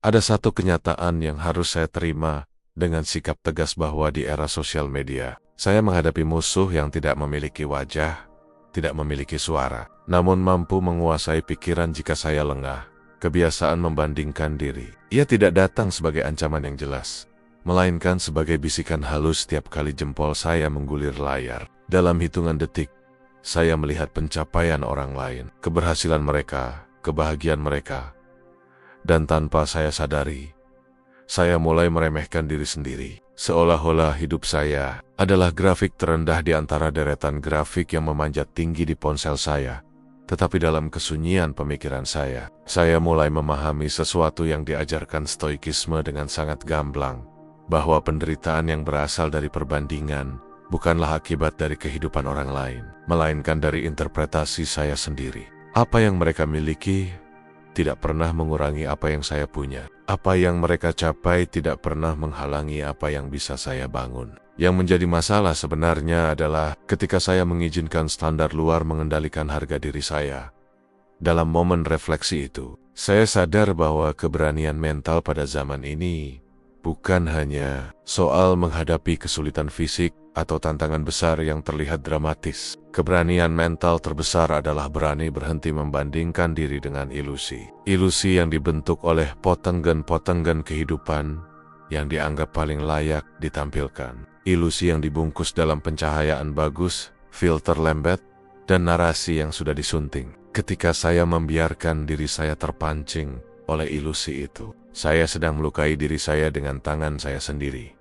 Ada satu kenyataan yang harus saya terima dengan sikap tegas bahwa di era sosial media, saya menghadapi musuh yang tidak memiliki wajah, tidak memiliki suara, namun mampu menguasai pikiran jika saya lengah. Kebiasaan membandingkan diri. Ia tidak datang sebagai ancaman yang jelas, melainkan sebagai bisikan halus setiap kali jempol saya menggulir layar. Dalam hitungan detik, saya melihat pencapaian orang lain, keberhasilan mereka, kebahagiaan mereka. Dan tanpa saya sadari, saya mulai meremehkan diri sendiri. Seolah-olah hidup saya adalah grafik terendah di antara deretan grafik yang memanjat tinggi di ponsel saya. Tetapi dalam kesunyian pemikiran saya mulai memahami sesuatu yang diajarkan stoikisme dengan sangat gamblang, bahwa penderitaan yang berasal dari perbandingan bukanlah akibat dari kehidupan orang lain, melainkan dari interpretasi saya sendiri. Apa yang mereka miliki tidak pernah mengurangi apa yang saya punya. Apa yang mereka capai tidak pernah menghalangi apa yang bisa saya bangun. Yang menjadi masalah sebenarnya adalah ketika saya mengizinkan standar luar mengendalikan harga diri saya. Dalam momen refleksi itu, saya sadar bahwa keberanian mental pada zaman ini bukan hanya soal menghadapi kesulitan fisik atau tantangan besar yang terlihat dramatis. Keberanian mental terbesar adalah berani berhenti membandingkan diri dengan ilusi. Ilusi yang dibentuk oleh potenggen-potenggen kehidupan yang dianggap paling layak ditampilkan. Ilusi yang dibungkus dalam pencahayaan bagus, filter lembet, dan narasi yang sudah disunting. Ketika saya membiarkan diri saya terpancing oleh ilusi itu, saya sedang melukai diri saya dengan tangan saya sendiri.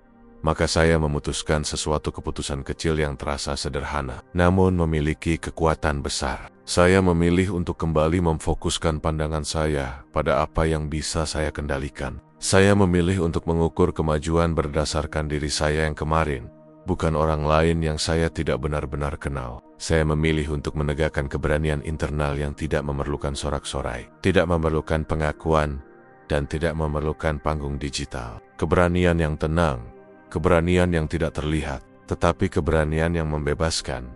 Maka saya memutuskan sesuatu keputusan kecil yang terasa sederhana, namun memiliki kekuatan besar. Saya memilih untuk kembali memfokuskan pandangan saya pada apa yang bisa saya kendalikan. Saya memilih untuk mengukur kemajuan berdasarkan diri saya yang kemarin, bukan orang lain yang saya tidak benar-benar kenal. Saya memilih untuk menegakkan keberanian internal yang tidak memerlukan sorak-sorai, tidak memerlukan pengakuan, dan tidak memerlukan panggung digital. Keberanian yang tenang, keberanian yang tidak terlihat, tetapi keberanian yang membebaskan.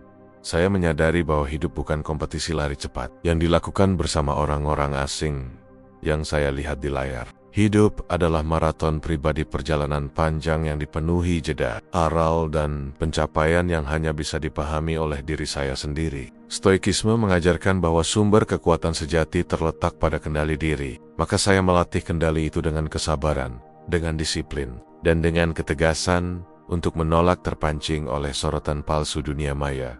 Saya menyadari bahwa hidup bukan kompetisi lari cepat yang dilakukan bersama orang-orang asing yang saya lihat di layar. Hidup adalah maraton pribadi, perjalanan panjang yang dipenuhi jeda, aral, dan pencapaian yang hanya bisa dipahami oleh diri saya sendiri. Stoikisme mengajarkan bahwa sumber kekuatan sejati terletak pada kendali diri. Maka saya melatih kendali itu dengan kesabaran, dengan disiplin, dan dengan ketegasan untuk menolak terpancing oleh sorotan palsu dunia maya.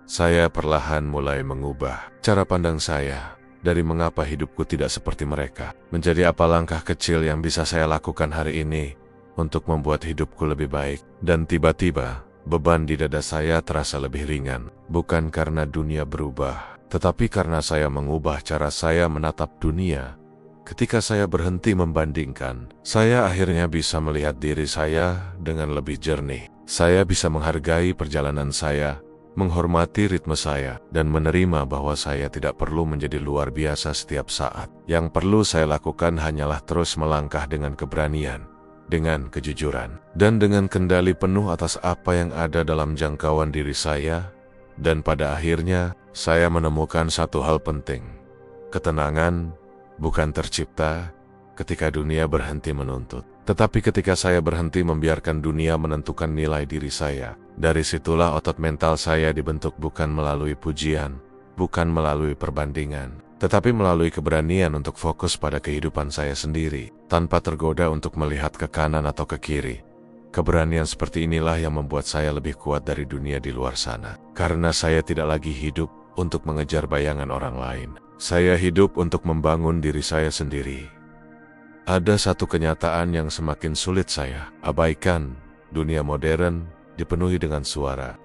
Saya perlahan mulai mengubah cara pandang saya dari mengapa hidupku tidak seperti mereka, menjadi apa langkah kecil yang bisa saya lakukan hari ini untuk membuat hidupku lebih baik. Dan tiba-tiba, beban di dada saya terasa lebih ringan, bukan karena dunia berubah, tetapi karena saya mengubah cara saya menatap dunia. Ketika saya berhenti membandingkan, saya akhirnya bisa melihat diri saya dengan lebih jernih. Saya bisa menghargai perjalanan saya, menghormati ritme saya, dan menerima bahwa saya tidak perlu menjadi luar biasa setiap saat. Yang perlu saya lakukan hanyalah terus melangkah dengan keberanian, dengan kejujuran, dan dengan kendali penuh atas apa yang ada dalam jangkauan diri saya. Dan pada akhirnya, saya menemukan satu hal penting. Ketenangan bukan tercipta ketika dunia berhenti menuntut, tetapi ketika saya berhenti membiarkan dunia menentukan nilai diri saya. Dari situlah otot mental saya dibentuk, bukan melalui pujian, bukan melalui perbandingan, tetapi melalui keberanian untuk fokus pada kehidupan saya sendiri, tanpa tergoda untuk melihat ke kanan atau ke kiri. Keberanian seperti inilah yang membuat saya lebih kuat dari dunia di luar sana. Karena saya tidak lagi hidup untuk mengejar bayangan orang lain. Saya hidup untuk membangun diri saya sendiri. Ada satu kenyataan yang semakin sulit saya abaikan. Dunia modern dipenuhi dengan suara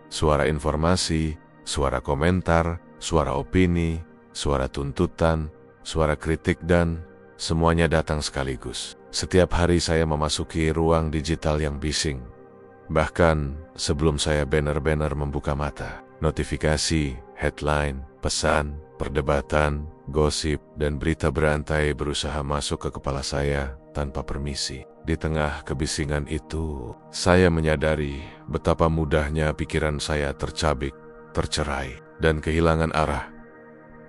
informasi, suara komentar, suara opini, suara tuntutan, suara kritik, dan semuanya datang sekaligus. Setiap hari saya memasuki ruang digital yang bising. Bahkan sebelum saya benar-benar membuka mata, notifikasi, headline, pesan, perdebatan, gosip, dan berita berantai berusaha masuk ke kepala saya tanpa permisi. Di tengah kebisingan itu, saya menyadari betapa mudahnya pikiran saya tercabik, tercerai, dan kehilangan arah.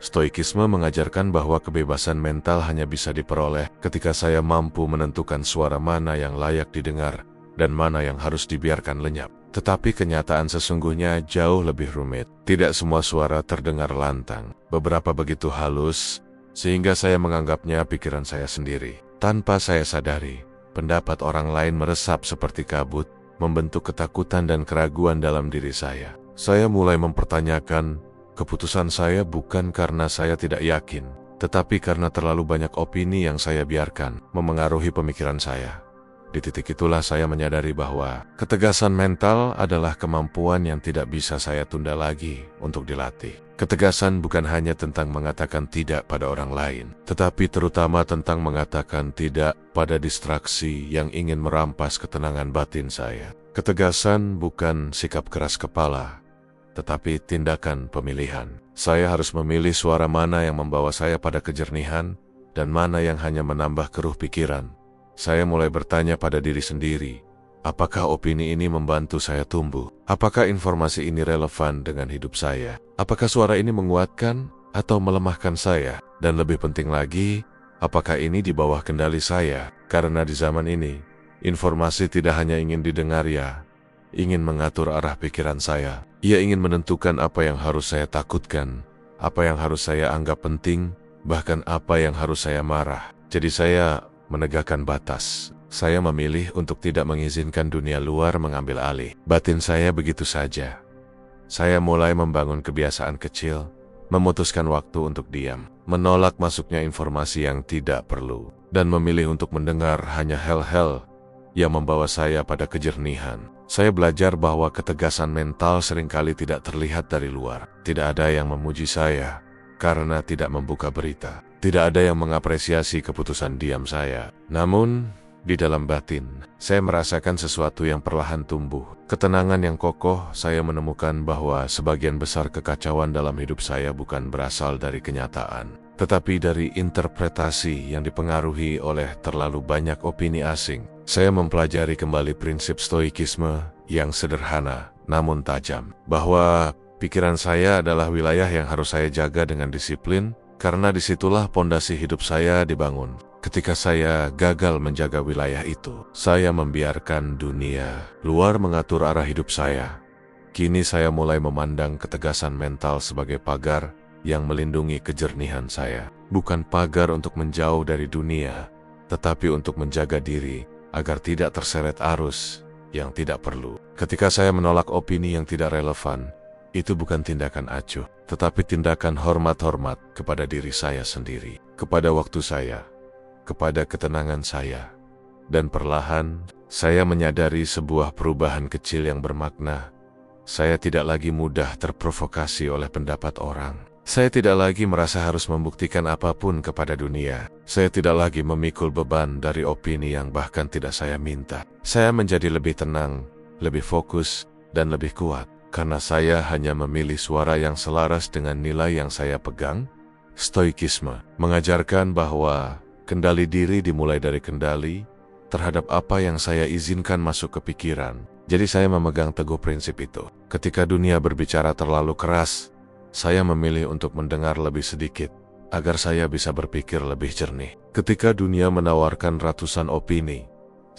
Stoikisme mengajarkan bahwa kebebasan mental hanya bisa diperoleh ketika saya mampu menentukan suara mana yang layak didengar dan mana yang harus dibiarkan lenyap. Tetapi kenyataan sesungguhnya jauh lebih rumit. Tidak semua suara terdengar lantang. Beberapa begitu halus, sehingga saya menganggapnya pikiran saya sendiri. Tanpa saya sadari, pendapat orang lain meresap seperti kabut, membentuk ketakutan dan keraguan dalam diri saya. Saya mulai mempertanyakan, keputusan saya bukan karena saya tidak yakin, tetapi karena terlalu banyak opini yang saya biarkan memengaruhi pemikiran saya. Di titik itulah saya menyadari bahwa ketegasan mental adalah kemampuan yang tidak bisa saya tunda lagi untuk dilatih. Ketegasan bukan hanya tentang mengatakan tidak pada orang lain, tetapi terutama tentang mengatakan tidak pada distraksi yang ingin merampas ketenangan batin saya. Ketegasan bukan sikap keras kepala, tetapi tindakan pemilihan. Saya harus memilih suara mana yang membawa saya pada kejernihan dan mana yang hanya menambah keruh pikiran. Saya mulai bertanya pada diri sendiri, apakah opini ini membantu saya tumbuh? Apakah informasi ini relevan dengan hidup saya? Apakah suara ini menguatkan atau melemahkan saya? Dan lebih penting lagi, apakah ini di bawah kendali saya? Karena di zaman ini, informasi tidak hanya ingin didengar ingin mengatur arah pikiran saya. Ia ingin menentukan apa yang harus saya takutkan, apa yang harus saya anggap penting, bahkan apa yang harus saya marah. Jadi saya menegakkan batas. Saya memilih untuk tidak mengizinkan dunia luar mengambil alih batin saya begitu saja. Saya mulai membangun kebiasaan kecil, memutuskan waktu untuk diam, menolak masuknya informasi yang tidak perlu, dan memilih untuk mendengar hanya hal-hal yang membawa saya pada kejernihan. Saya belajar bahwa ketegasan mental seringkali tidak terlihat dari luar. Tidak ada yang memuji saya karena tidak membuka berita. Tidak ada yang mengapresiasi keputusan diam saya. Namun, di dalam batin, saya merasakan sesuatu yang perlahan tumbuh. Ketenangan yang kokoh. Saya menemukan bahwa sebagian besar kekacauan dalam hidup saya bukan berasal dari kenyataan, tetapi dari interpretasi yang dipengaruhi oleh terlalu banyak opini asing. Saya mempelajari kembali prinsip stoikisme yang sederhana namun tajam, bahwa pikiran saya adalah wilayah yang harus saya jaga dengan disiplin, karena disitulah pondasi hidup saya dibangun. Ketika saya gagal menjaga wilayah itu, saya membiarkan dunia luar mengatur arah hidup saya. Kini saya mulai memandang ketegasan mental sebagai pagar yang melindungi kejernihan saya. Bukan pagar untuk menjauh dari dunia, tetapi untuk menjaga diri agar tidak terseret arus yang tidak perlu. Ketika saya menolak opini yang tidak relevan, itu bukan tindakan acuh, tetapi tindakan hormat-hormat kepada diri saya sendiri, kepada waktu saya, kepada ketenangan saya. Dan perlahan, saya menyadari sebuah perubahan kecil yang bermakna. Saya tidak lagi mudah terprovokasi oleh pendapat orang. Saya tidak lagi merasa harus membuktikan apapun kepada dunia. Saya tidak lagi memikul beban dari opini yang bahkan tidak saya minta. Saya menjadi lebih tenang, lebih fokus, dan lebih kuat. Karena saya hanya memilih suara yang selaras dengan nilai yang saya pegang. Stoikisme mengajarkan bahwa kendali diri dimulai dari kendali terhadap apa yang saya izinkan masuk ke pikiran. Jadi saya memegang teguh prinsip itu. Ketika dunia berbicara terlalu keras, saya memilih untuk mendengar lebih sedikit, agar saya bisa berpikir lebih jernih. Ketika dunia menawarkan ratusan opini,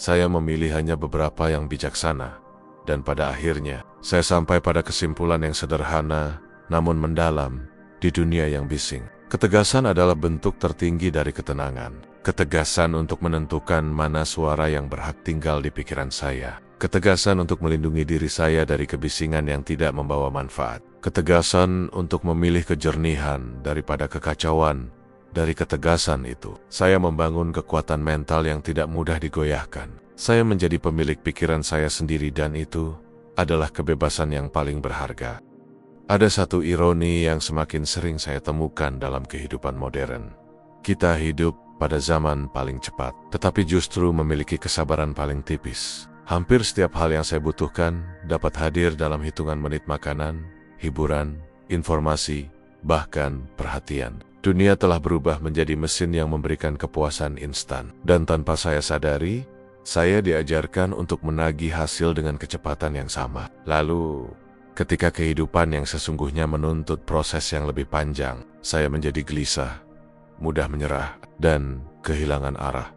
saya memilih hanya beberapa yang bijaksana. Dan pada akhirnya, saya sampai pada kesimpulan yang sederhana, namun mendalam, di dunia yang bising. Ketegasan adalah bentuk tertinggi dari ketenangan. Ketegasan untuk menentukan mana suara yang berhak tinggal di pikiran saya. Ketegasan untuk melindungi diri saya dari kebisingan yang tidak membawa manfaat. Ketegasan untuk memilih kejernihan daripada kekacauan. Dari ketegasan itu, saya membangun kekuatan mental yang tidak mudah digoyahkan. Saya menjadi pemilik pikiran saya sendiri dan itu adalah kebebasan yang paling berharga. Ada satu ironi yang semakin sering saya temukan dalam kehidupan modern. Kita hidup pada zaman paling cepat, tetapi justru memiliki kesabaran paling tipis. Hampir setiap hal yang saya butuhkan dapat hadir dalam hitungan menit makanan, hiburan, informasi, bahkan perhatian. Dunia telah berubah menjadi mesin yang memberikan kepuasan instan. Dan tanpa saya sadari, saya diajarkan untuk menagih hasil dengan kecepatan yang sama. Lalu, Ketika kehidupan yang sesungguhnya menuntut proses yang lebih panjang, saya menjadi gelisah, mudah menyerah, dan kehilangan arah.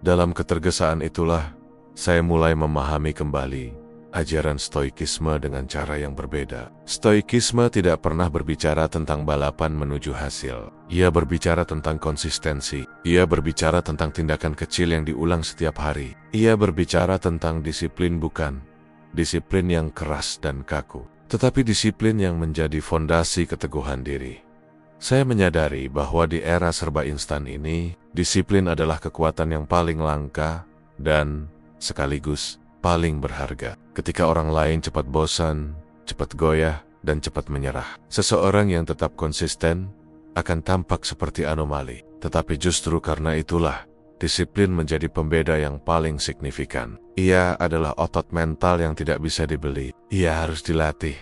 Dalam ketergesaan itulah, saya mulai memahami kembali ajaran Stoikisme dengan cara yang berbeda. Stoikisme tidak pernah berbicara tentang balapan menuju hasil. Ia berbicara tentang konsistensi. Ia berbicara tentang tindakan kecil yang diulang setiap hari. Ia berbicara tentang disiplin, bukan disiplin yang keras dan kaku, tetapi disiplin yang menjadi fondasi keteguhan diri. Saya menyadari bahwa di era serba instan ini, disiplin adalah kekuatan yang paling langka dan sekaligus paling berharga. Ketika orang lain cepat bosan, cepat goyah, dan cepat menyerah, seseorang yang tetap konsisten akan tampak seperti anomali. Tetapi justru karena itulah, disiplin menjadi pembeda yang paling signifikan. Ia adalah otot mental yang tidak bisa dibeli. Ia harus dilatih,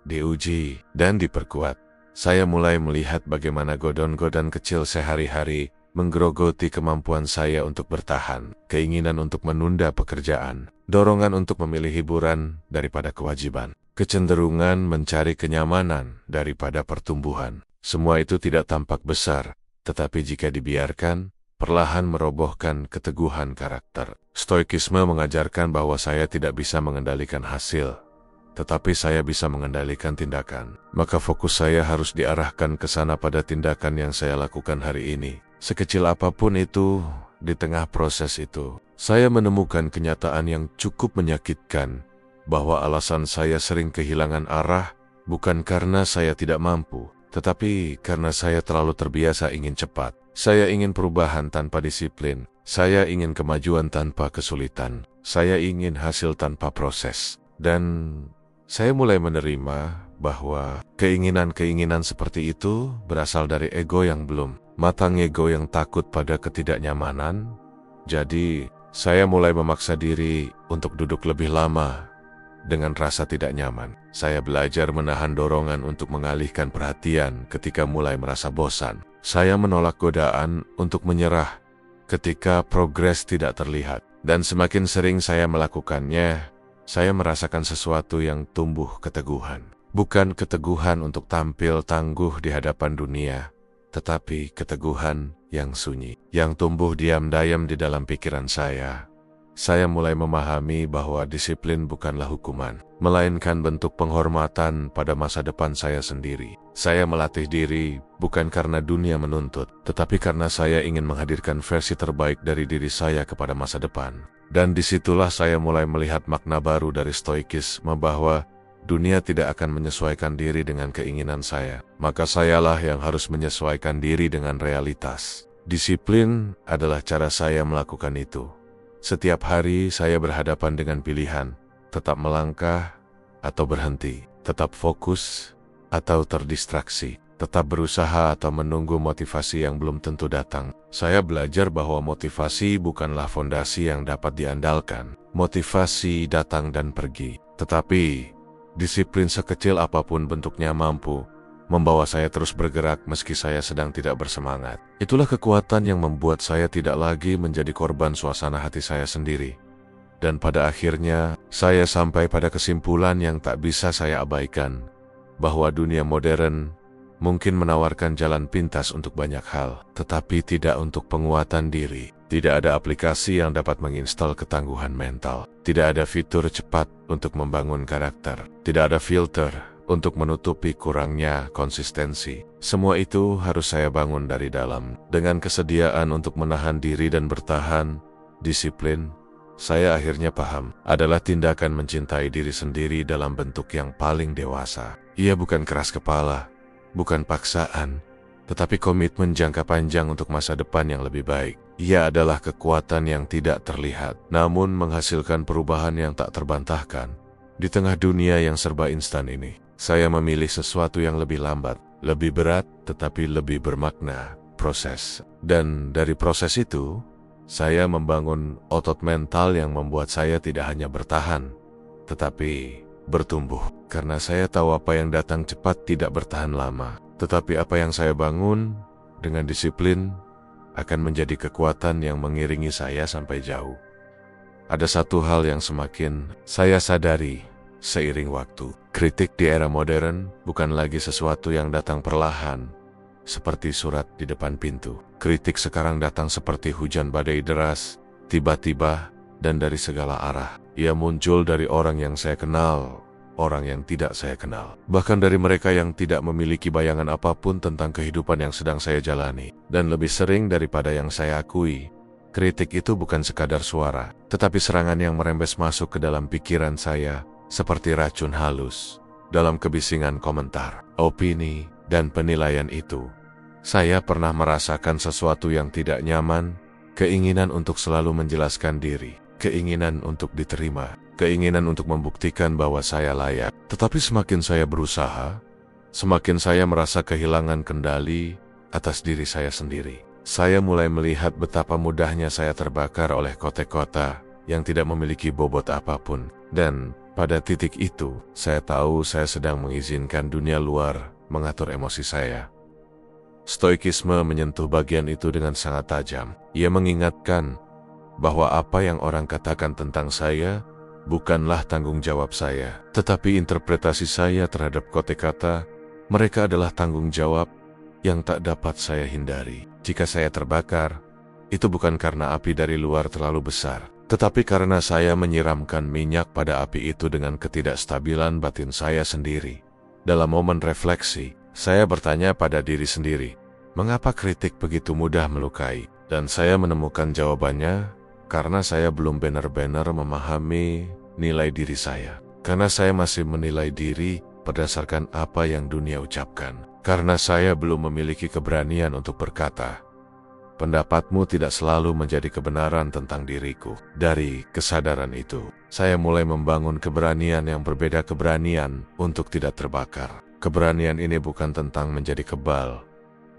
diuji, dan diperkuat. Saya mulai melihat bagaimana godon-godon kecil sehari-hari menggerogoti kemampuan saya untuk bertahan, keinginan untuk menunda pekerjaan, dorongan untuk memilih hiburan daripada kewajiban, kecenderungan mencari kenyamanan daripada pertumbuhan. Semua itu tidak tampak besar, tetapi jika dibiarkan, perlahan merobohkan keteguhan karakter. Stoikisme mengajarkan bahwa saya tidak bisa mengendalikan hasil, tetapi saya bisa mengendalikan tindakan. Maka fokus saya harus diarahkan ke sana pada tindakan yang saya lakukan hari ini. Sekecil apapun itu, di tengah proses itu, saya menemukan kenyataan yang cukup menyakitkan, bahwa alasan saya sering kehilangan arah bukan karena saya tidak mampu, tetapi karena saya terlalu terbiasa ingin cepat. Saya ingin perubahan tanpa disiplin. Saya ingin kemajuan tanpa kesulitan. Saya ingin hasil tanpa proses. Dan saya mulai menerima bahwa keinginan-keinginan seperti itu berasal dari ego yang belum matang, ego yang takut pada ketidaknyamanan. Jadi, saya mulai memaksa diri untuk duduk lebih lama dengan rasa tidak nyaman. Saya belajar menahan dorongan untuk mengalihkan perhatian ketika mulai merasa bosan. Saya menolak godaan untuk menyerah ketika progres tidak terlihat. Dan semakin sering saya melakukannya, saya merasakan sesuatu yang tumbuh keteguhan. Bukan keteguhan untuk tampil tangguh di hadapan dunia, tetapi keteguhan yang sunyi, yang tumbuh diam-diam di dalam pikiran saya. Saya mulai memahami bahwa disiplin bukanlah hukuman, melainkan bentuk penghormatan pada masa depan saya sendiri. Saya melatih diri bukan karena dunia menuntut, tetapi karena saya ingin menghadirkan versi terbaik dari diri saya kepada masa depan. Dan disitulah saya mulai melihat makna baru dari Stoikisme, bahwa dunia tidak akan menyesuaikan diri dengan keinginan saya. Maka sayalah yang harus menyesuaikan diri dengan realitas. Disiplin adalah cara saya melakukan itu. Setiap hari saya berhadapan dengan pilihan, tetap melangkah atau berhenti, tetap fokus atau terdistraksi, tetap berusaha atau menunggu motivasi yang belum tentu datang. Saya belajar bahwa motivasi bukanlah fondasi yang dapat diandalkan. Motivasi datang dan pergi, tetapi disiplin sekecil apapun bentuknya mampu membawa saya terus bergerak meski saya sedang tidak bersemangat. Itulah kekuatan yang membuat saya tidak lagi menjadi korban suasana hati saya sendiri. Dan pada akhirnya, saya sampai pada kesimpulan yang tak bisa saya abaikan, bahwa dunia modern mungkin menawarkan jalan pintas untuk banyak hal, tetapi tidak untuk penguatan diri. Tidak ada aplikasi yang dapat menginstal ketangguhan mental. Tidak ada fitur cepat untuk membangun karakter. Tidak ada filter untuk menutupi kurangnya konsistensi. Semua itu harus saya bangun dari dalam. Dengan kesediaan untuk menahan diri dan bertahan, disiplin, saya akhirnya paham, adalah tindakan mencintai diri sendiri dalam bentuk yang paling dewasa. Ia bukan keras kepala, bukan paksaan, tetapi komitmen jangka panjang untuk masa depan yang lebih baik. Ia adalah kekuatan yang tidak terlihat, namun menghasilkan perubahan yang tak terbantahkan. Di tengah dunia yang serba instan ini, saya memilih sesuatu yang lebih lambat, lebih berat, tetapi lebih bermakna, proses. Dan dari proses itu, saya membangun otot mental yang membuat saya tidak hanya bertahan, tetapi bertumbuh. Karena saya tahu apa yang datang cepat tidak bertahan lama, tetapi apa yang saya bangun dengan disiplin akan menjadi kekuatan yang mengiringi saya sampai jauh. Ada satu hal yang semakin saya sadari, seiring waktu. Kritik di era modern bukan lagi sesuatu yang datang perlahan, seperti surat di depan pintu. Kritik sekarang datang seperti hujan badai deras, tiba-tiba dan dari segala arah. Ia muncul dari orang yang saya kenal, orang yang tidak saya kenal, bahkan dari mereka yang tidak memiliki bayangan apapun tentang kehidupan yang sedang saya jalani. Dan lebih sering daripada yang saya akui, kritik itu bukan sekadar suara, tetapi serangan yang merembes masuk ke dalam pikiran saya seperti racun halus. Dalam kebisingan komentar, opini, dan penilaian itu, saya pernah merasakan sesuatu yang tidak nyaman, keinginan untuk selalu menjelaskan diri, keinginan untuk diterima, keinginan untuk membuktikan bahwa saya layak. Tetapi semakin saya berusaha, semakin saya merasa kehilangan kendali atas diri saya sendiri. Saya mulai melihat betapa mudahnya saya terbakar oleh kote-kota yang tidak memiliki bobot apapun. Dan pada titik itu, saya tahu saya sedang mengizinkan dunia luar mengatur emosi saya. Stoikisme menyentuh bagian itu dengan sangat tajam. Ia mengingatkan bahwa apa yang orang katakan tentang saya bukanlah tanggung jawab saya, tetapi interpretasi saya terhadap kote-kata mereka adalah tanggung jawab yang tak dapat saya hindari. Jika saya terbakar, itu bukan karena api dari luar terlalu besar, tetapi karena saya menyiramkan minyak pada api itu dengan ketidakstabilan batin saya sendiri. Dalam momen refleksi, saya bertanya pada diri sendiri, mengapa kritik begitu mudah melukai? Dan saya menemukan jawabannya, karena saya belum benar-benar memahami nilai diri saya. Karena saya masih menilai diri berdasarkan apa yang dunia ucapkan. Karena saya belum memiliki keberanian untuk berkata, pendapatmu tidak selalu menjadi kebenaran tentang diriku. Dari kesadaran itu, saya mulai membangun keberanian yang berbeda, keberanian untuk tidak terbakar. Keberanian ini bukan tentang menjadi kebal,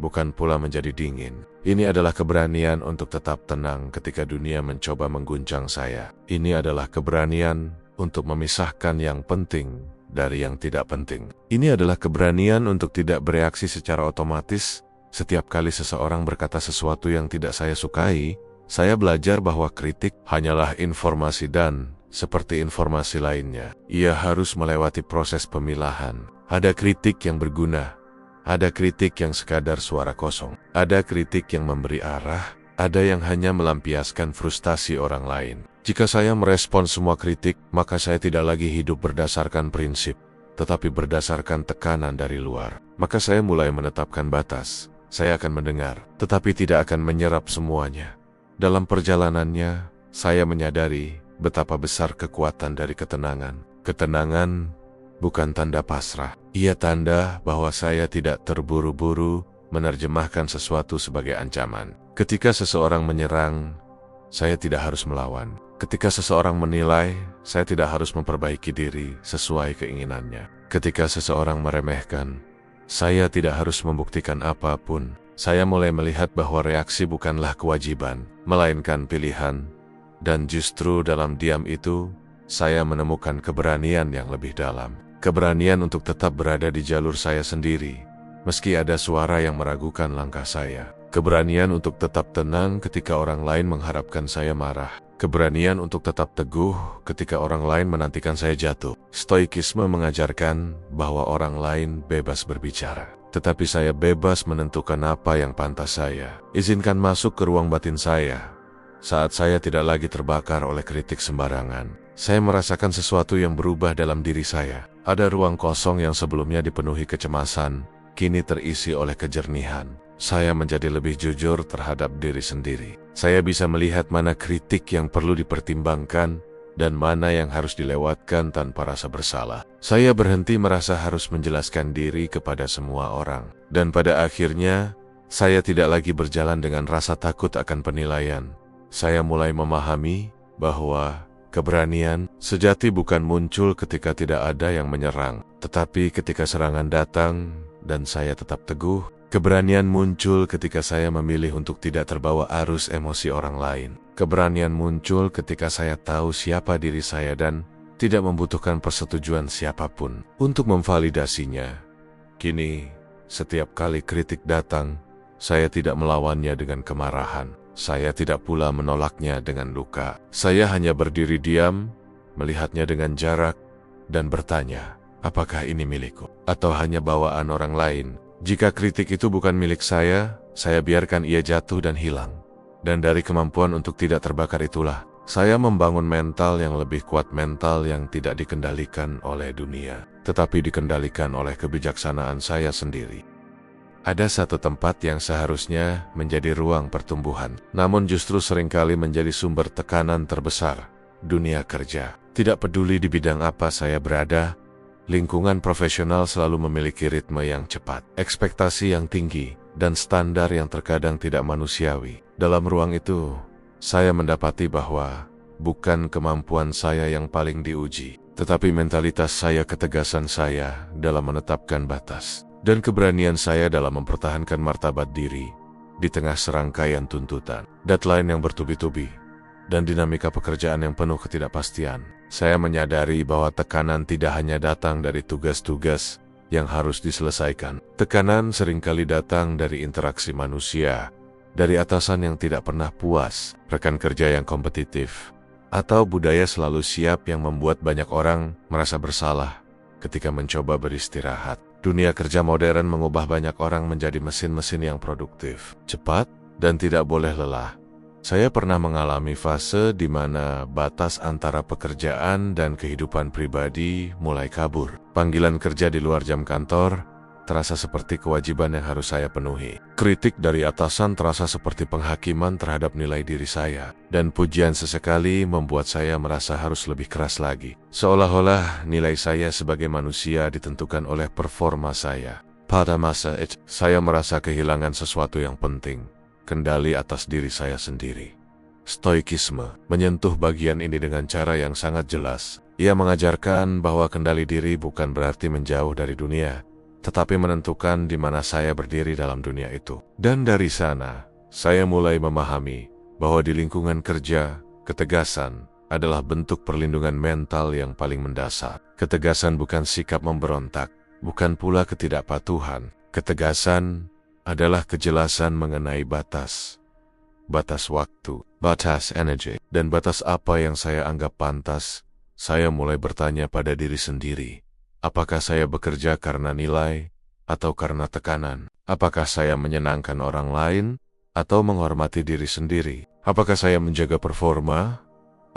bukan pula menjadi dingin. Ini adalah keberanian untuk tetap tenang ketika dunia mencoba mengguncang saya. Ini adalah keberanian untuk memisahkan yang penting dari yang tidak penting. Ini adalah keberanian untuk tidak bereaksi secara otomatis setiap kali seseorang berkata sesuatu yang tidak saya sukai. Saya belajar bahwa kritik hanyalah informasi dan, seperti informasi lainnya, ia harus melewati proses pemilahan. Ada kritik yang berguna, ada kritik yang sekadar suara kosong, ada kritik yang memberi arah, ada yang hanya melampiaskan frustasi orang lain. Jika saya merespon semua kritik, maka saya tidak lagi hidup berdasarkan prinsip, tetapi berdasarkan tekanan dari luar. Maka saya mulai menetapkan batas. Saya akan mendengar, tetapi tidak akan menyerap semuanya. Dalam perjalanannya, saya menyadari betapa besar kekuatan dari ketenangan. Ketenangan bukan tanda pasrah. Ia tanda bahwa saya tidak terburu-buru menerjemahkan sesuatu sebagai ancaman. Ketika seseorang menyerang, saya tidak harus melawan. Ketika seseorang menilai, saya tidak harus memperbaiki diri sesuai keinginannya. Ketika seseorang meremehkan, saya tidak harus membuktikan apapun. Saya mulai melihat bahwa reaksi bukanlah kewajiban, melainkan pilihan. Dan justru dalam diam itu, saya menemukan keberanian yang lebih dalam. Keberanian untuk tetap berada di jalur saya sendiri, meski ada suara yang meragukan langkah saya. Keberanian untuk tetap tenang ketika orang lain mengharapkan saya marah. Keberanian untuk tetap teguh ketika orang lain menantikan saya jatuh. Stoikisme mengajarkan bahwa orang lain bebas berbicara, tetapi saya bebas menentukan apa yang pantas saya. Izinkan masuk ke ruang batin saya. Saat saya tidak lagi terbakar oleh kritik sembarangan, saya merasakan sesuatu yang berubah dalam diri saya. Ada ruang kosong yang sebelumnya dipenuhi kecemasan, kini terisi oleh kejernihan. Saya menjadi lebih jujur terhadap diri sendiri. Saya bisa melihat mana kritik yang perlu dipertimbangkan dan mana yang harus dilewatkan tanpa rasa bersalah. Saya berhenti merasa harus menjelaskan diri kepada semua orang. Dan pada akhirnya, saya tidak lagi berjalan dengan rasa takut akan penilaian. Saya mulai memahami bahwa keberanian sejati bukan muncul ketika tidak ada yang menyerang, tetapi ketika serangan datang dan saya tetap teguh. Keberanian muncul ketika saya memilih untuk tidak terbawa arus emosi orang lain. Keberanian muncul ketika saya tahu siapa diri saya dan tidak membutuhkan persetujuan siapapun untuk memvalidasinya. Kini, setiap kali kritik datang, saya tidak melawannya dengan kemarahan. Saya tidak pula menolaknya dengan luka. Saya hanya berdiri diam, melihatnya dengan jarak, dan bertanya, apakah ini milikku atau hanya bawaan orang lain? Jika kritik itu bukan milik saya biarkan ia jatuh dan hilang. Dan dari kemampuan untuk tidak terbakar itulah, saya membangun mental yang lebih kuat, mental yang tidak dikendalikan oleh dunia, tetapi dikendalikan oleh kebijaksanaan saya sendiri. Ada satu tempat yang seharusnya menjadi ruang pertumbuhan, namun justru seringkali menjadi sumber tekanan terbesar, dunia kerja. Tidak peduli di bidang apa saya berada, lingkungan profesional selalu memiliki ritme yang cepat, ekspektasi yang tinggi, dan standar yang terkadang tidak manusiawi. Dalam ruang itu, saya mendapati bahwa bukan kemampuan saya yang paling diuji, tetapi mentalitas saya, ketegasan saya dalam menetapkan batas, dan keberanian saya dalam mempertahankan martabat diri di tengah serangkaian tuntutan, deadline yang bertubi-tubi, dan dinamika pekerjaan yang penuh ketidakpastian. Saya menyadari bahwa tekanan tidak hanya datang dari tugas-tugas yang harus diselesaikan. Tekanan seringkali datang dari interaksi manusia, dari atasan yang tidak pernah puas, rekan kerja yang kompetitif, atau budaya selalu siap yang membuat banyak orang merasa bersalah ketika mencoba beristirahat. Dunia kerja modern mengubah banyak orang menjadi mesin-mesin yang produktif, cepat, dan tidak boleh lelah. Saya pernah mengalami fase di mana batas antara pekerjaan dan kehidupan pribadi mulai kabur. Panggilan kerja di luar jam kantor terasa seperti kewajiban yang harus saya penuhi. Kritik dari atasan terasa seperti penghakiman terhadap nilai diri saya. Dan pujian sesekali membuat saya merasa harus lebih keras lagi. Seolah-olah nilai saya sebagai manusia ditentukan oleh performa saya. Pada masa itu, saya merasa kehilangan sesuatu yang penting. Kendali atas diri saya sendiri. Stoikisme menyentuh bagian ini dengan cara yang sangat jelas. Ia mengajarkan bahwa kendali diri bukan berarti menjauh dari dunia, tetapi menentukan di mana saya berdiri dalam dunia itu. Dan dari sana, saya mulai memahami bahwa di lingkungan kerja, ketegasan adalah bentuk perlindungan mental yang paling mendasar. Ketegasan bukan sikap memberontak, bukan pula ketidakpatuhan. Ketegasan adalah kejelasan mengenai batas. Batas waktu, batas energi, dan batas apa yang saya anggap pantas. Saya mulai bertanya pada diri sendiri, apakah saya bekerja karena nilai atau karena tekanan? Apakah saya menyenangkan orang lain atau menghormati diri sendiri? Apakah saya menjaga performa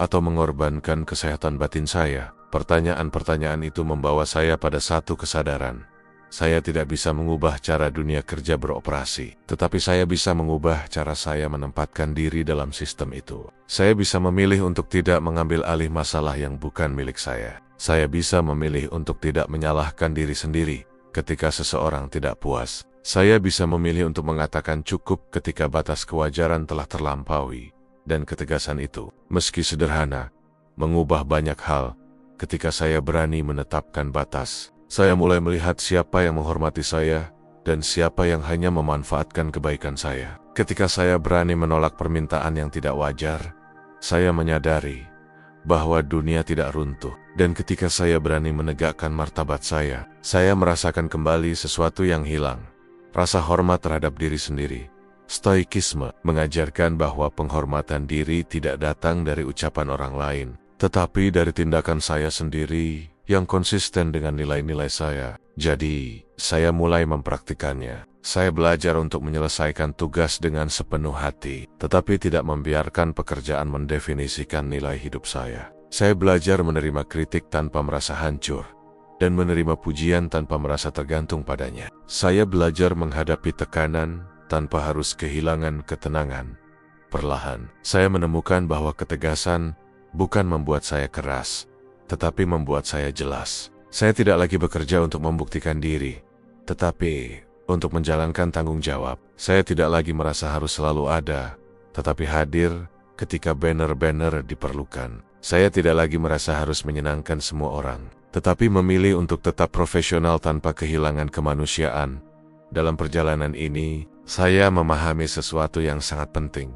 atau mengorbankan kesehatan batin saya? Pertanyaan-pertanyaan itu membawa saya pada satu kesadaran. Saya tidak bisa mengubah cara dunia kerja beroperasi, tetapi saya bisa mengubah cara saya menempatkan diri dalam sistem itu. Saya bisa memilih untuk tidak mengambil alih masalah yang bukan milik saya. Saya bisa memilih untuk tidak menyalahkan diri sendiri ketika seseorang tidak puas. Saya bisa memilih untuk mengatakan cukup ketika batas kewajaran telah terlampaui. Dan ketegasan itu, meski sederhana, mengubah banyak hal. Ketika saya berani menetapkan batas, saya mulai melihat siapa yang menghormati saya dan siapa yang hanya memanfaatkan kebaikan saya. Ketika saya berani menolak permintaan yang tidak wajar, saya menyadari bahwa dunia tidak runtuh. Dan ketika saya berani menegakkan martabat saya merasakan kembali sesuatu yang hilang, rasa hormat terhadap diri sendiri. Stoikisme mengajarkan bahwa penghormatan diri tidak datang dari ucapan orang lain, tetapi dari tindakan saya sendiri yang konsisten dengan nilai-nilai saya. Jadi, saya mulai mempraktikannya. Saya belajar untuk menyelesaikan tugas dengan sepenuh hati, tetapi tidak membiarkan pekerjaan mendefinisikan nilai hidup saya. Saya belajar menerima kritik tanpa merasa hancur, dan menerima pujian tanpa merasa tergantung padanya. Saya belajar menghadapi tekanan tanpa harus kehilangan ketenangan. Perlahan, saya menemukan bahwa ketegasan bukan membuat saya keras, tetapi membuat saya jelas. Saya tidak lagi bekerja untuk membuktikan diri, tetapi untuk menjalankan tanggung jawab. Saya tidak lagi merasa harus selalu ada, tetapi hadir ketika banner-banner diperlukan. Saya tidak lagi merasa harus menyenangkan semua orang, tetapi memilih untuk tetap profesional tanpa kehilangan kemanusiaan. Dalam perjalanan ini, saya memahami sesuatu yang sangat penting.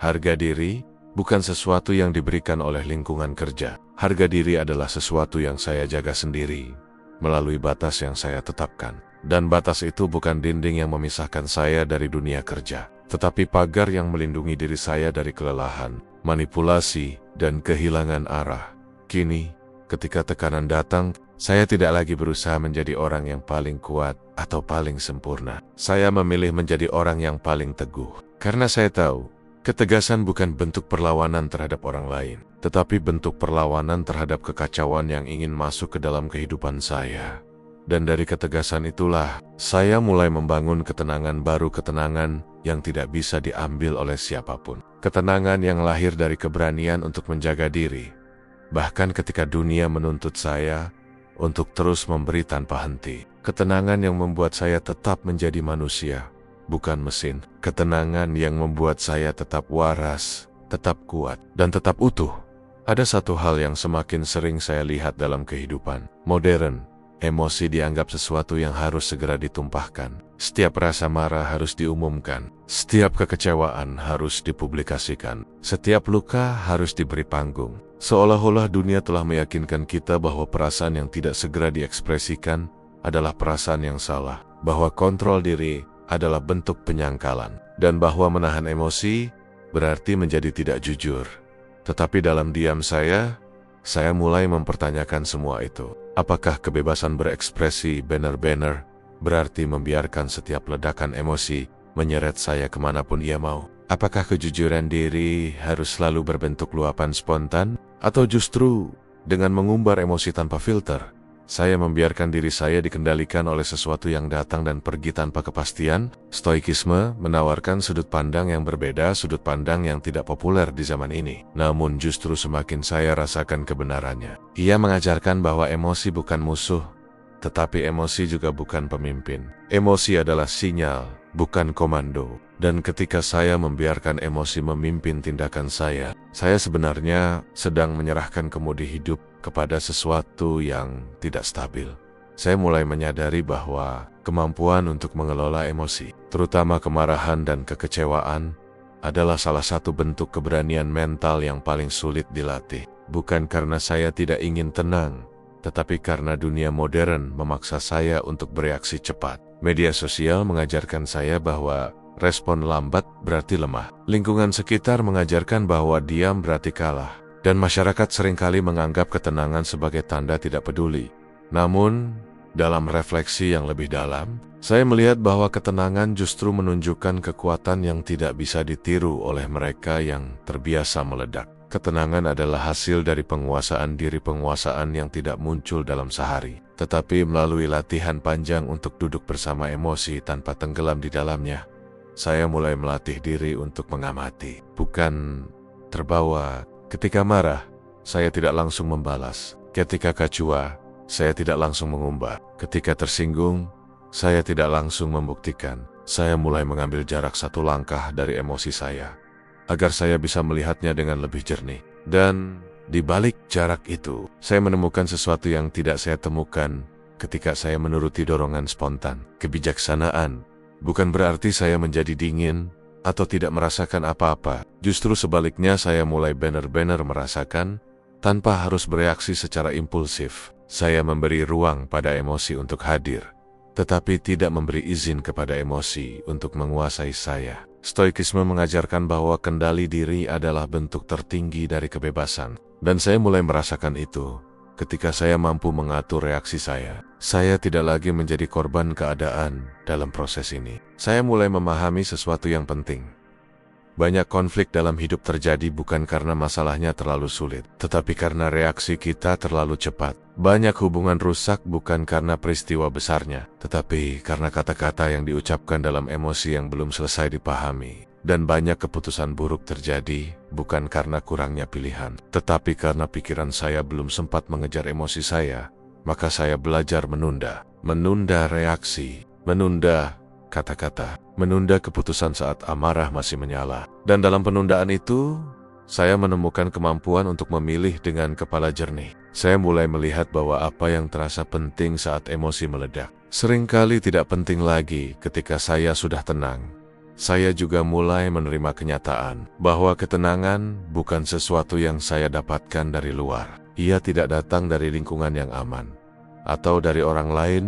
Harga diri bukan sesuatu yang diberikan oleh lingkungan kerja. Harga diri adalah sesuatu yang saya jaga sendiri melalui batas yang saya tetapkan. Dan batas itu bukan dinding yang memisahkan saya dari dunia kerja, tetapi pagar yang melindungi diri saya dari kelelahan, manipulasi, dan kehilangan arah. Kini, Ketika tekanan datang, saya tidak lagi berusaha menjadi orang yang paling kuat atau paling sempurna. Saya memilih menjadi orang yang paling teguh. Karena saya tahu, ketegasan bukan bentuk perlawanan terhadap orang lain, tetapi bentuk perlawanan terhadap kekacauan yang ingin masuk ke dalam kehidupan saya. Dan dari ketegasan itulah, saya mulai membangun ketenangan baru, ketenangan yang tidak bisa diambil oleh siapapun. Ketenangan yang lahir dari keberanian untuk menjaga diri, bahkan ketika dunia menuntut saya untuk terus memberi tanpa henti. Ketenangan yang membuat saya tetap menjadi manusia, bukan mesin. Ketenangan yang membuat saya tetap waras, tetap kuat, dan tetap utuh. Ada satu hal yang semakin sering saya lihat dalam kehidupan modern. Emosi dianggap sesuatu yang harus segera ditumpahkan. Setiap rasa marah harus diumumkan. Setiap kekecewaan harus dipublikasikan. Setiap luka harus diberi panggung. Seolah-olah dunia telah meyakinkan kita bahwa perasaan yang tidak segera diekspresikan adalah perasaan yang salah. Bahwa kontrol diri adalah bentuk penyangkalan. Dan bahwa menahan emosi berarti menjadi tidak jujur. Tetapi dalam diam saya mulai mempertanyakan semua itu. Apakah kebebasan berekspresi benar-benar berarti membiarkan setiap ledakan emosi menyeret saya kemanapun ia mau? Apakah kejujuran diri harus selalu berbentuk luapan spontan? Atau justru dengan mengumbar emosi tanpa filter, saya membiarkan diri saya dikendalikan oleh sesuatu yang datang dan pergi tanpa kepastian? Stoikisme menawarkan sudut pandang yang berbeda, sudut pandang yang tidak populer di zaman ini. Namun justru semakin saya rasakan kebenarannya. Ia mengajarkan bahwa emosi bukan musuh, tetapi emosi juga bukan pemimpin. Emosi adalah sinyal, bukan komando. Dan ketika saya membiarkan emosi memimpin tindakan saya sebenarnya sedang menyerahkan kemudi hidup kepada sesuatu yang tidak stabil. Saya mulai menyadari bahwa kemampuan untuk mengelola emosi, terutama kemarahan dan kekecewaan, adalah salah satu bentuk keberanian mental yang paling sulit dilatih. Bukan karena saya tidak ingin tenang, tetapi karena dunia modern memaksa saya untuk bereaksi cepat. Media sosial mengajarkan saya bahwa respon lambat berarti lemah. Lingkungan sekitar mengajarkan bahwa diam berarti kalah. Dan masyarakat seringkali menganggap ketenangan sebagai tanda tidak peduli. Namun, dalam refleksi yang lebih dalam, saya melihat bahwa ketenangan justru menunjukkan kekuatan yang tidak bisa ditiru oleh mereka yang terbiasa meledak. Ketenangan adalah hasil dari penguasaan diri, penguasaan yang tidak muncul dalam sehari, tetapi melalui latihan panjang untuk duduk bersama emosi tanpa tenggelam di dalamnya. Saya mulai melatih diri untuk mengamati, bukan terbawa. Ketika marah, saya tidak langsung membalas. Ketika kacua, saya tidak langsung mengumbar. Ketika tersinggung, saya tidak langsung membuktikan. Saya mulai mengambil jarak satu langkah dari emosi saya, agar saya bisa melihatnya dengan lebih jernih. Dan di balik jarak itu, saya menemukan sesuatu yang tidak saya temukan ketika saya menuruti dorongan spontan. Kebijaksanaan bukan berarti saya menjadi dingin atau tidak merasakan apa-apa. Justru sebaliknya, saya mulai benar-benar merasakan tanpa harus bereaksi secara impulsif. Saya memberi ruang pada emosi untuk hadir, tetapi tidak memberi izin kepada emosi untuk menguasai saya. Stoikisme mengajarkan bahwa kendali diri adalah bentuk tertinggi dari kebebasan. Dan saya mulai merasakan itu ketika saya mampu mengatur reaksi saya. Saya tidak lagi menjadi korban keadaan dalam proses ini. Saya mulai memahami sesuatu yang penting. Banyak konflik dalam hidup terjadi bukan karena masalahnya terlalu sulit, tetapi karena reaksi kita terlalu cepat. Banyak hubungan rusak bukan karena peristiwa besarnya, tetapi karena kata-kata yang diucapkan dalam emosi yang belum selesai dipahami. Dan banyak keputusan buruk terjadi bukan karena kurangnya pilihan, tetapi karena pikiran saya belum sempat mengejar emosi saya. Maka saya belajar menunda reaksi, menunda kata-kata, menunda keputusan saat amarah masih menyala. Dan dalam penundaan itu, saya menemukan kemampuan untuk memilih dengan kepala jernih. Saya mulai melihat bahwa apa yang terasa penting saat emosi meledak, seringkali tidak penting lagi ketika saya sudah tenang. Saya juga mulai menerima kenyataan bahwa ketenangan bukan sesuatu yang saya dapatkan dari luar. Ia tidak datang dari lingkungan yang aman, atau dari orang lain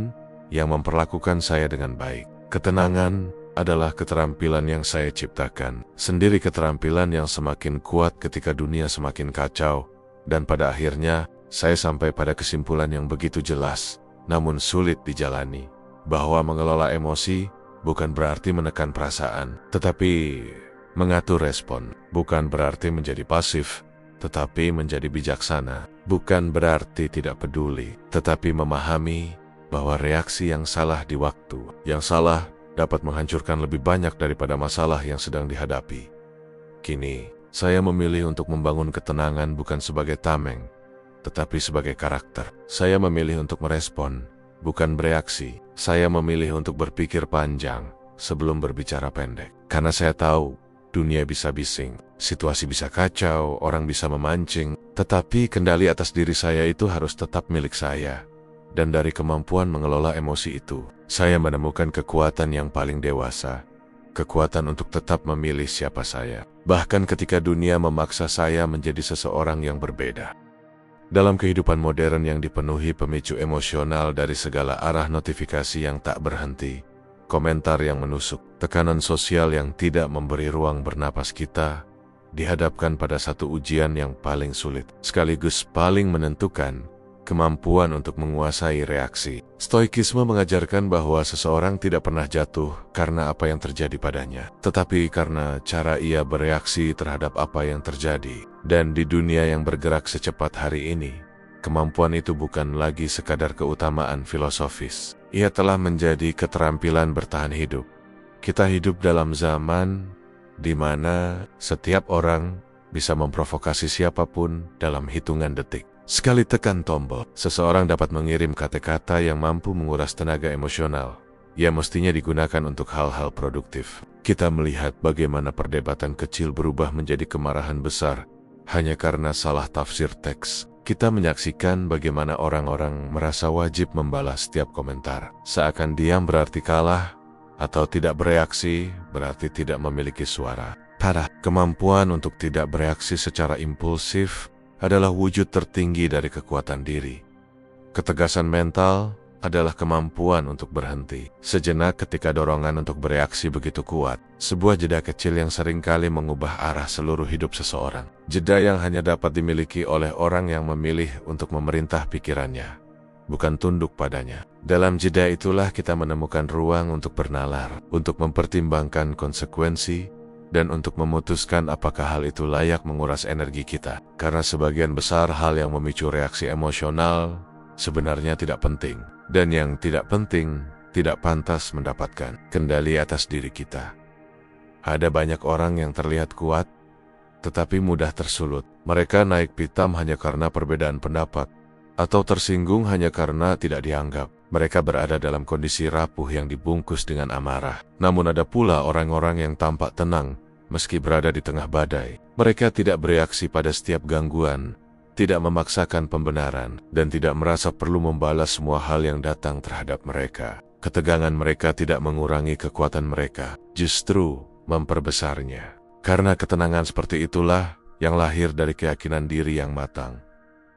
yang memperlakukan saya dengan baik. Ketenangan adalah keterampilan yang saya ciptakan sendiri, keterampilan yang semakin kuat ketika dunia semakin kacau, dan pada akhirnya saya sampai pada kesimpulan yang begitu jelas, namun sulit dijalani, bahwa mengelola emosi bukan berarti menekan perasaan, tetapi mengatur respon. Bukan berarti menjadi pasif, tetapi menjadi bijaksana. Bukan berarti tidak peduli, tetapi memahami bahwa reaksi yang salah di waktu yang salah dapat menghancurkan lebih banyak daripada masalah yang sedang dihadapi. Kini, saya memilih untuk membangun ketenangan bukan sebagai tameng, tetapi sebagai karakter. Saya memilih untuk merespon, bukan bereaksi. Saya memilih untuk berpikir panjang sebelum berbicara pendek. Karena saya tahu, dunia bisa bising, situasi bisa kacau, orang bisa memancing, tetapi kendali atas diri saya itu harus tetap milik saya. Dan dari kemampuan mengelola emosi itu, saya menemukan kekuatan yang paling dewasa. Kekuatan untuk tetap memilih siapa saya, bahkan ketika dunia memaksa saya menjadi seseorang yang berbeda. Dalam kehidupan modern yang dipenuhi pemicu emosional dari segala arah, notifikasi yang tak berhenti, komentar yang menusuk, tekanan sosial yang tidak memberi ruang bernapas, kita dihadapkan pada satu ujian yang paling sulit, sekaligus paling menentukan, kemampuan untuk menguasai reaksi. Stoikisme mengajarkan bahwa seseorang tidak pernah jatuh karena apa yang terjadi padanya, tetapi karena cara ia bereaksi terhadap apa yang terjadi. Dan di dunia yang bergerak secepat hari ini, kemampuan itu bukan lagi sekadar keutamaan filosofis. Ia telah menjadi keterampilan bertahan hidup. Kita hidup dalam zaman di mana setiap orang bisa memprovokasi siapapun dalam hitungan detik. Sekali tekan tombol, seseorang dapat mengirim kata-kata yang mampu menguras tenaga emosional. Ia mestinya digunakan untuk hal-hal produktif. Kita melihat bagaimana perdebatan kecil berubah menjadi kemarahan besar hanya karena salah tafsir teks. Kita menyaksikan bagaimana orang-orang merasa wajib membalas setiap komentar. Seakan diam berarti kalah, atau tidak bereaksi berarti tidak memiliki suara. Pada kemampuan untuk tidak bereaksi secara impulsif adalah wujud tertinggi dari kekuatan diri. Ketegasan mental adalah kemampuan untuk berhenti sejenak ketika dorongan untuk bereaksi begitu kuat. Sebuah jeda kecil yang seringkali mengubah arah seluruh hidup seseorang. Jeda yang hanya dapat dimiliki oleh orang yang memilih untuk memerintah pikirannya, bukan tunduk padanya. Dalam jeda itulah kita menemukan ruang untuk bernalar, untuk mempertimbangkan konsekuensi, dan untuk memutuskan apakah hal itu layak menguras energi kita. Karena sebagian besar hal yang memicu reaksi emosional sebenarnya tidak penting, dan yang tidak penting tidak pantas mendapatkan kendali atas diri kita. Ada banyak orang yang terlihat kuat, tetapi mudah tersulut. Mereka naik pitam hanya karena perbedaan pendapat, atau tersinggung hanya karena tidak dianggap. Mereka berada dalam kondisi rapuh yang dibungkus dengan amarah. Namun ada pula orang-orang yang tampak tenang meski berada di tengah badai. Mereka tidak bereaksi pada setiap gangguan, tidak memaksakan pembenaran, dan tidak merasa perlu membalas semua hal yang datang terhadap mereka. Ketegangan mereka tidak mengurangi kekuatan mereka, justru memperbesarnya. Karena ketenangan seperti itulah yang lahir dari keyakinan diri yang matang.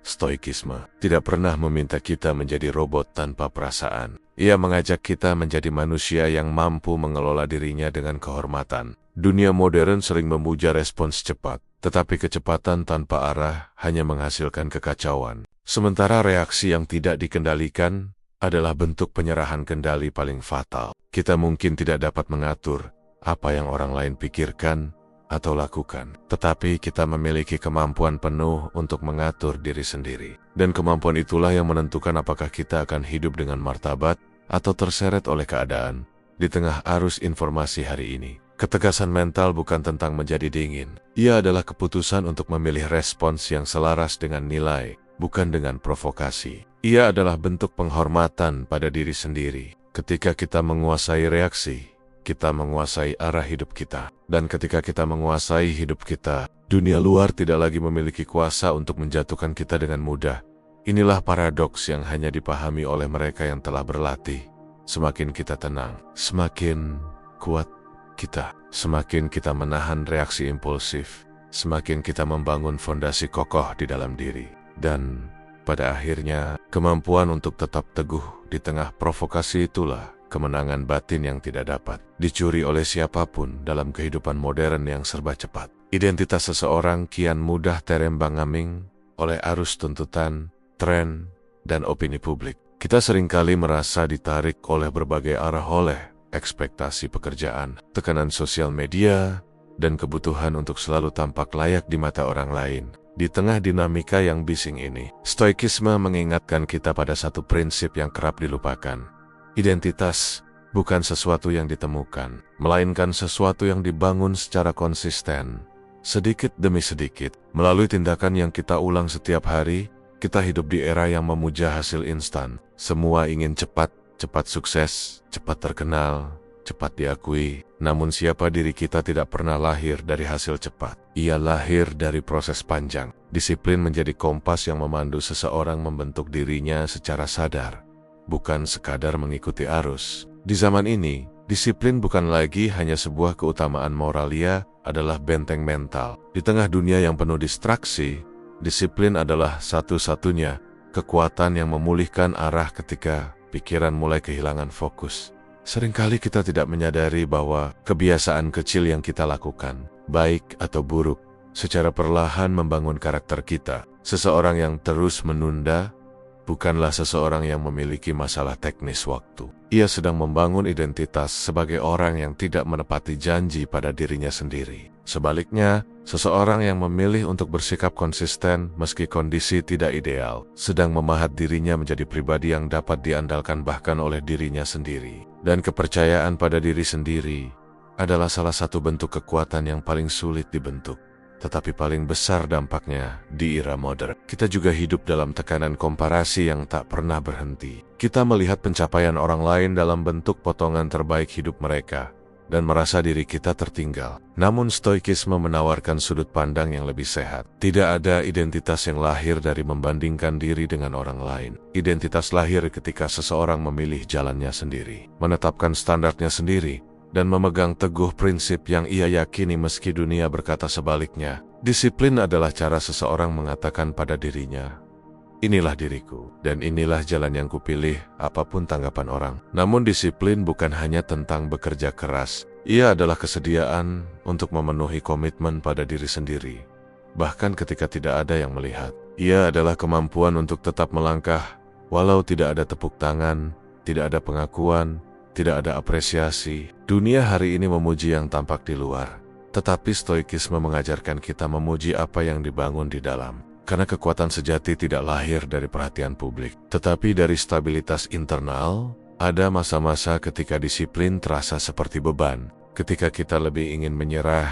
Stoikisme tidak pernah meminta kita menjadi robot tanpa perasaan. Ia mengajak kita menjadi manusia yang mampu mengelola dirinya dengan kehormatan. Dunia modern sering memuja respons cepat, tetapi kecepatan tanpa arah hanya menghasilkan kekacauan. Sementara reaksi yang tidak dikendalikan adalah bentuk penyerahan kendali paling fatal. Kita mungkin tidak dapat mengatur apa yang orang lain pikirkan atau lakukan, tetapi kita memiliki kemampuan penuh untuk mengatur diri sendiri. Dan kemampuan itulah yang menentukan apakah kita akan hidup dengan martabat atau terseret oleh keadaan di tengah arus informasi hari ini. Ketegasan mental bukan tentang menjadi dingin. Ia adalah keputusan untuk memilih respons yang selaras dengan nilai, bukan dengan provokasi. Ia adalah bentuk penghormatan pada diri sendiri. Ketika kita menguasai reaksi, kita menguasai arah hidup kita. Dan ketika kita menguasai hidup kita, dunia luar tidak lagi memiliki kuasa untuk menjatuhkan kita dengan mudah. Inilah paradoks yang hanya dipahami oleh mereka yang telah berlatih. Semakin kita tenang, semakin kuat kita. Semakin kita menahan reaksi impulsif, semakin kita membangun fondasi kokoh di dalam diri. Dan pada akhirnya, kemampuan untuk tetap teguh di tengah provokasi itulah kemenangan batin yang tidak dapat dicuri oleh siapapun dalam kehidupan modern yang serba cepat. Identitas seseorang kian mudah terembang-ambing oleh arus tuntutan tren, dan opini publik. Kita seringkali merasa ditarik oleh berbagai arah oleh ekspektasi pekerjaan, tekanan sosial media, dan kebutuhan untuk selalu tampak layak di mata orang lain. Di tengah dinamika yang bising ini, Stoikisme mengingatkan kita pada satu prinsip yang kerap dilupakan. Identitas bukan sesuatu yang ditemukan, melainkan sesuatu yang dibangun secara konsisten, sedikit demi sedikit. Melalui tindakan yang kita ulang setiap hari, kita hidup di era yang memuja hasil instan. Semua ingin cepat, cepat sukses, cepat terkenal, cepat diakui. Namun siapa diri kita tidak pernah lahir dari hasil cepat. Ia lahir dari proses panjang. Disiplin menjadi kompas yang memandu seseorang membentuk dirinya secara sadar, bukan sekadar mengikuti arus. Di zaman ini, disiplin bukan lagi hanya sebuah keutamaan moral, ia adalah benteng mental. Di tengah dunia yang penuh distraksi, disiplin adalah satu-satunya kekuatan yang memulihkan arah ketika pikiran mulai kehilangan fokus. Seringkali kita tidak menyadari bahwa kebiasaan kecil yang kita lakukan, baik atau buruk, secara perlahan membangun karakter kita. Seseorang yang terus menunda bukanlah seseorang yang memiliki masalah teknis waktu. Ia sedang membangun identitas sebagai orang yang tidak menepati janji pada dirinya sendiri. Sebaliknya, seseorang yang memilih untuk bersikap konsisten meski kondisi tidak ideal, sedang memahat dirinya menjadi pribadi yang dapat diandalkan bahkan oleh dirinya sendiri. Dan kepercayaan pada diri sendiri adalah salah satu bentuk kekuatan yang paling sulit dibentuk, tetapi paling besar dampaknya di era modern. Kita juga hidup dalam tekanan komparasi yang tak pernah berhenti. Kita melihat pencapaian orang lain dalam bentuk potongan terbaik hidup mereka, dan merasa diri kita tertinggal. Namun Stoikisme menawarkan sudut pandang yang lebih sehat. Tidak ada identitas yang lahir dari membandingkan diri dengan orang lain. Identitas lahir ketika seseorang memilih jalannya sendiri, menetapkan standarnya sendiri, dan memegang teguh prinsip yang ia yakini meski dunia berkata sebaliknya. Disiplin adalah cara seseorang mengatakan pada dirinya, inilah diriku, dan inilah jalan yang kupilih, apapun tanggapan orang. Namun disiplin bukan hanya tentang bekerja keras. Ia adalah kesediaan untuk memenuhi komitmen pada diri sendiri, bahkan ketika tidak ada yang melihat. Ia adalah kemampuan untuk tetap melangkah, walau tidak ada tepuk tangan, tidak ada pengakuan, tidak ada apresiasi. Dunia hari ini memuji yang tampak di luar, tetapi Stoikisme mengajarkan kita memuji apa yang dibangun di dalam. Karena kekuatan sejati tidak lahir dari perhatian publik, tetapi dari stabilitas internal. Ada masa-masa ketika disiplin terasa seperti beban, ketika kita lebih ingin menyerah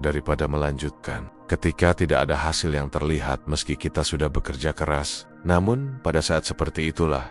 daripada melanjutkan, ketika tidak ada hasil yang terlihat meski kita sudah bekerja keras. Namun pada saat seperti itulah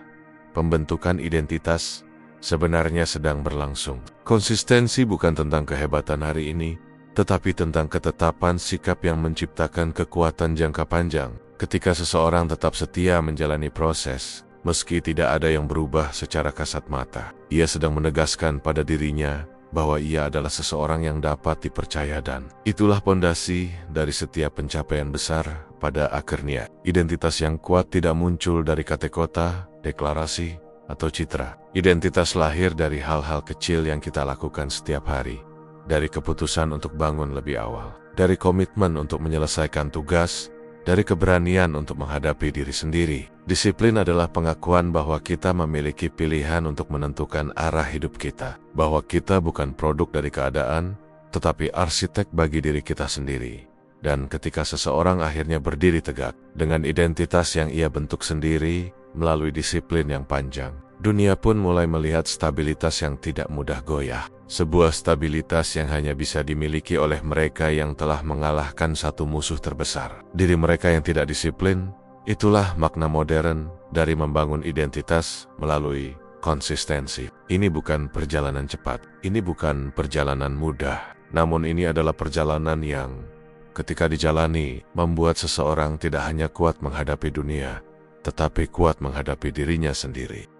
pembentukan identitas sebenarnya sedang berlangsung. Konsistensi bukan tentang kehebatan hari ini, tetapi tentang ketetapan sikap yang menciptakan kekuatan jangka panjang. Ketika seseorang tetap setia menjalani proses, meski tidak ada yang berubah secara kasat mata, ia sedang menegaskan pada dirinya bahwa ia adalah seseorang yang dapat dipercaya, dan itulah pondasi dari setiap pencapaian besar pada akhirnya. Identitas yang kuat tidak muncul dari kata-kata, deklarasi, atau citra. Identitas lahir dari hal-hal kecil yang kita lakukan setiap hari. Dari keputusan untuk bangun lebih awal, dari komitmen untuk menyelesaikan tugas, dari keberanian untuk menghadapi diri sendiri. Disiplin adalah pengakuan bahwa kita memiliki pilihan untuk menentukan arah hidup kita, bahwa kita bukan produk dari keadaan, tetapi arsitek bagi diri kita sendiri. Dan ketika seseorang akhirnya berdiri tegak dengan identitas yang ia bentuk sendiri melalui disiplin yang panjang, dunia pun mulai melihat stabilitas yang tidak mudah goyah. Sebuah stabilitas yang hanya bisa dimiliki oleh mereka yang telah mengalahkan satu musuh terbesar, diri mereka yang tidak disiplin. Itulah makna modern dari membangun identitas melalui konsistensi. Ini bukan perjalanan cepat, ini bukan perjalanan mudah, namun ini adalah perjalanan yang ketika dijalani membuat seseorang tidak hanya kuat menghadapi dunia, tetapi kuat menghadapi dirinya sendiri.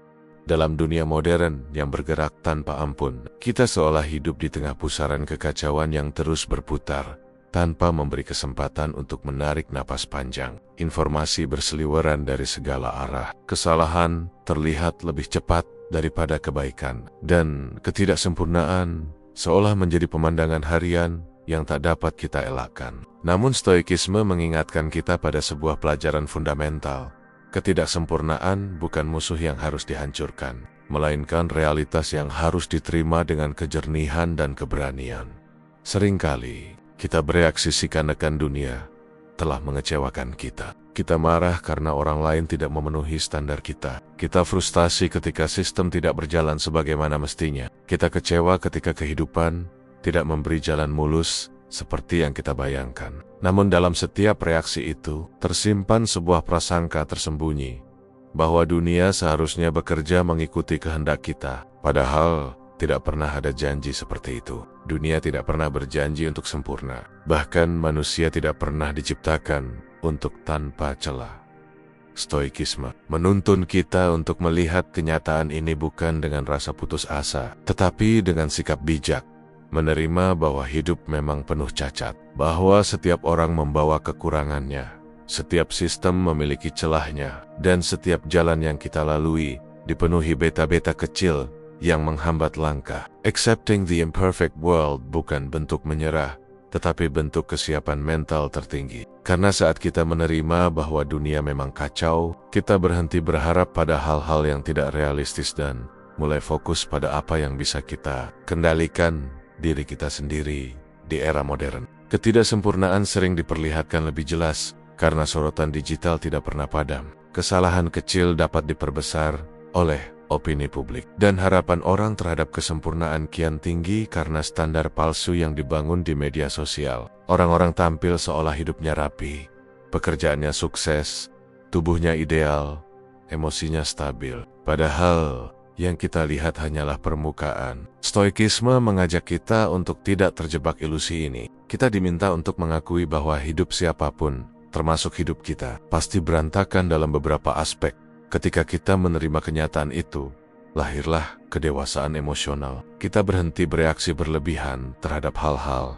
Dalam dunia modern yang bergerak tanpa ampun, kita seolah hidup di tengah pusaran kekacauan yang terus berputar, tanpa memberi kesempatan untuk menarik napas panjang. Informasi berseliweran dari segala arah. Kesalahan terlihat lebih cepat daripada kebaikan, dan ketidaksempurnaan seolah menjadi pemandangan harian yang tak dapat kita elakkan. Namun Stoikisme mengingatkan kita pada sebuah pelajaran fundamental. Ketidaksempurnaan bukan musuh yang harus dihancurkan, melainkan realitas yang harus diterima dengan kejernihan dan keberanian. Seringkali, kita bereaksi seakan-akan dunia telah mengecewakan kita. Kita marah karena orang lain tidak memenuhi standar kita. Kita frustasi ketika sistem tidak berjalan sebagaimana mestinya. Kita kecewa ketika kehidupan tidak memberi jalan mulus seperti yang kita bayangkan. Namun dalam setiap reaksi itu, tersimpan sebuah prasangka tersembunyi bahwa dunia seharusnya bekerja mengikuti kehendak kita. Padahal, tidak pernah ada janji seperti itu. Dunia tidak pernah berjanji untuk sempurna. Bahkan manusia tidak pernah diciptakan untuk tanpa celah. Stoikisme menuntun kita untuk melihat kenyataan ini bukan dengan rasa putus asa, tetapi dengan sikap bijak. Menerima bahwa hidup memang penuh cacat, bahwa setiap orang membawa kekurangannya, setiap sistem memiliki celahnya, dan setiap jalan yang kita lalui dipenuhi beta-beta kecil yang menghambat langkah. Accepting the imperfect world bukan bentuk menyerah, tetapi bentuk kesiapan mental tertinggi. Karena saat kita menerima bahwa dunia memang kacau, kita berhenti berharap pada hal-hal yang tidak realistis dan mulai fokus pada apa yang bisa kita kendalikan, diri kita sendiri di era modern. Ketidaksempurnaan sering diperlihatkan lebih jelas karena sorotan digital tidak pernah padam. Kesalahan kecil dapat diperbesar oleh opini publik, dan harapan orang terhadap kesempurnaan kian tinggi karena standar palsu yang dibangun di media sosial. Orang-orang tampil seolah hidupnya rapi, pekerjaannya sukses, tubuhnya ideal, emosinya stabil. Padahal yang kita lihat hanyalah permukaan. Stoikisme mengajak kita untuk tidak terjebak ilusi ini. Kita diminta untuk mengakui bahwa hidup siapapun, termasuk hidup kita, pasti berantakan dalam beberapa aspek. Ketika kita menerima kenyataan itu, lahirlah kedewasaan emosional. Kita berhenti bereaksi berlebihan terhadap hal-hal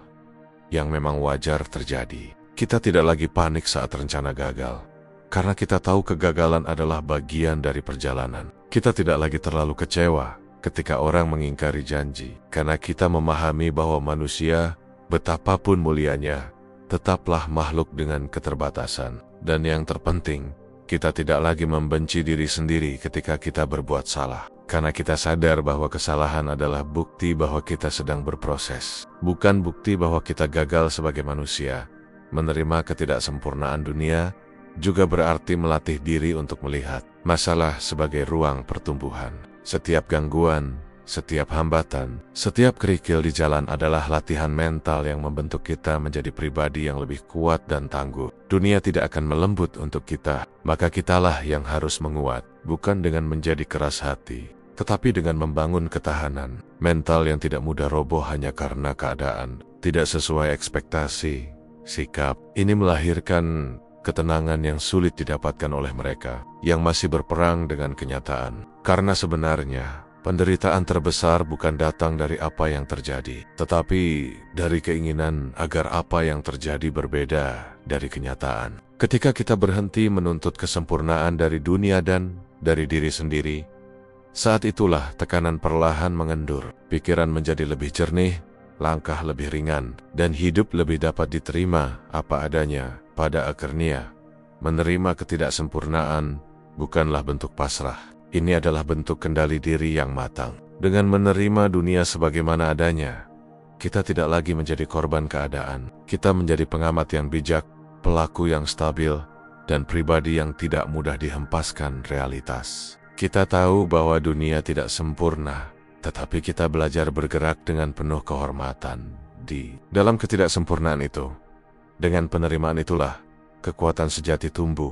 yang memang wajar terjadi. Kita tidak lagi panik saat rencana gagal, karena kita tahu kegagalan adalah bagian dari perjalanan. Kita tidak lagi terlalu kecewa ketika orang mengingkari janji, karena kita memahami bahwa manusia, betapapun mulianya, tetaplah makhluk dengan keterbatasan. Dan yang terpenting, kita tidak lagi membenci diri sendiri ketika kita berbuat salah, karena kita sadar bahwa kesalahan adalah bukti bahwa kita sedang berproses, bukan bukti bahwa kita gagal sebagai manusia. Menerima ketidaksempurnaan dunia juga berarti melatih diri untuk melihat masalah sebagai ruang pertumbuhan. Setiap gangguan, setiap hambatan, setiap kerikil di jalan adalah latihan mental yang membentuk kita menjadi pribadi yang lebih kuat dan tangguh. Dunia tidak akan melembut untuk kita, maka kitalah yang harus menguat, bukan dengan menjadi keras hati, tetapi dengan membangun ketahanan mental yang tidak mudah roboh hanya karena keadaan tidak sesuai ekspektasi. Sikap ini melahirkan ketenangan yang sulit didapatkan oleh mereka yang masih berperang dengan kenyataan. Karena sebenarnya, penderitaan terbesar bukan datang dari apa yang terjadi, tetapi dari keinginan agar apa yang terjadi berbeda dari kenyataan. Ketika kita berhenti menuntut kesempurnaan dari dunia dan dari diri sendiri, saat itulah tekanan perlahan mengendur, pikiran menjadi lebih jernih, langkah lebih ringan, dan hidup lebih dapat diterima apa adanya. Pada akhirnya, menerima ketidaksempurnaan bukanlah bentuk pasrah. Ini adalah bentuk kendali diri yang matang. Dengan menerima dunia sebagaimana adanya, kita tidak lagi menjadi korban keadaan. Kita menjadi pengamat yang bijak, pelaku yang stabil, dan pribadi yang tidak mudah dihempaskan realitas. Kita tahu bahwa dunia tidak sempurna, tetapi kita belajar bergerak dengan penuh kehormatan di dalam ketidaksempurnaan itu. Dengan penerimaan itulah kekuatan sejati tumbuh.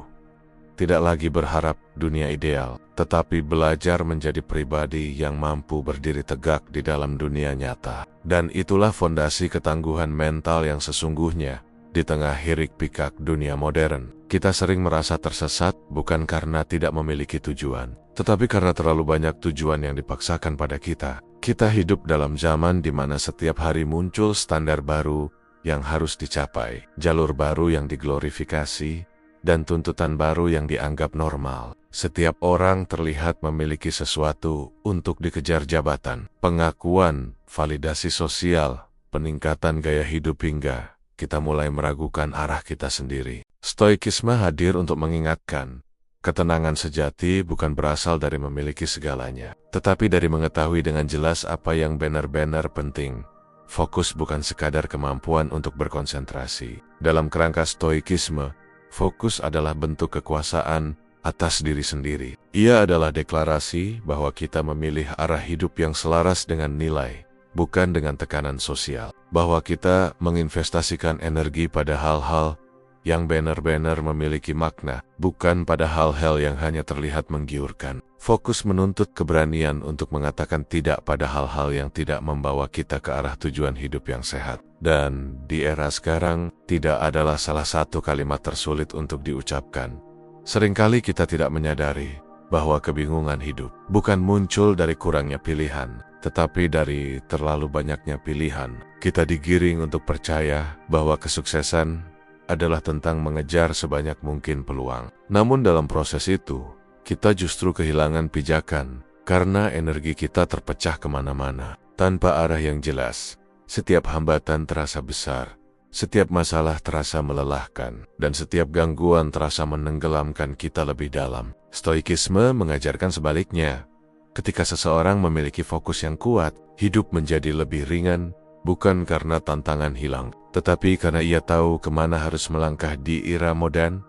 Tidak lagi berharap dunia ideal, tetapi belajar menjadi pribadi yang mampu berdiri tegak di dalam dunia nyata. Dan itulah fondasi ketangguhan mental yang sesungguhnya di tengah hiruk-pikuk dunia modern. Kita sering merasa tersesat bukan karena tidak memiliki tujuan, tetapi karena terlalu banyak tujuan yang dipaksakan pada kita. Kita hidup dalam zaman di mana setiap hari muncul standar baru yang harus dicapai, jalur baru yang diglorifikasi, dan tuntutan baru yang dianggap normal. Setiap orang terlihat memiliki sesuatu untuk dikejar: jabatan, pengakuan, validasi sosial, peningkatan gaya hidup, hingga kita mulai meragukan arah kita sendiri. Stoikisme hadir untuk mengingatkan Ketenangan sejati bukan berasal dari memiliki segalanya, tetapi dari mengetahui dengan jelas apa yang benar-benar penting. Fokus bukan sekadar kemampuan untuk berkonsentrasi. Dalam kerangka stoikisme, fokus adalah bentuk kekuasaan atas diri sendiri. Ia adalah deklarasi bahwa kita memilih arah hidup yang selaras dengan nilai, bukan dengan tekanan sosial. Bahwa kita menginvestasikan energi pada hal-hal yang benar-benar memiliki makna, bukan pada hal-hal yang hanya terlihat menggiurkan. Fokus menuntut keberanian untuk mengatakan tidak pada hal-hal yang tidak membawa kita ke arah tujuan hidup yang sehat. Dan di era sekarang, tidak adalah salah satu kalimat tersulit untuk diucapkan. Seringkali kita tidak menyadari bahwa kebingungan hidup bukan muncul dari kurangnya pilihan, tetapi dari terlalu banyaknya pilihan. Kita digiring untuk percaya bahwa kesuksesan adalah tentang mengejar sebanyak mungkin peluang. Namun dalam proses itu, kita justru kehilangan pijakan karena energi kita terpecah kemana-mana. Tanpa arah yang jelas, setiap hambatan terasa besar, setiap masalah terasa melelahkan, dan setiap gangguan terasa menenggelamkan kita lebih dalam. Stoikisme mengajarkan sebaliknya. Ketika seseorang memiliki fokus yang kuat, hidup menjadi lebih ringan, bukan karena tantangan hilang, tetapi karena ia tahu kemana harus melangkah di era modern.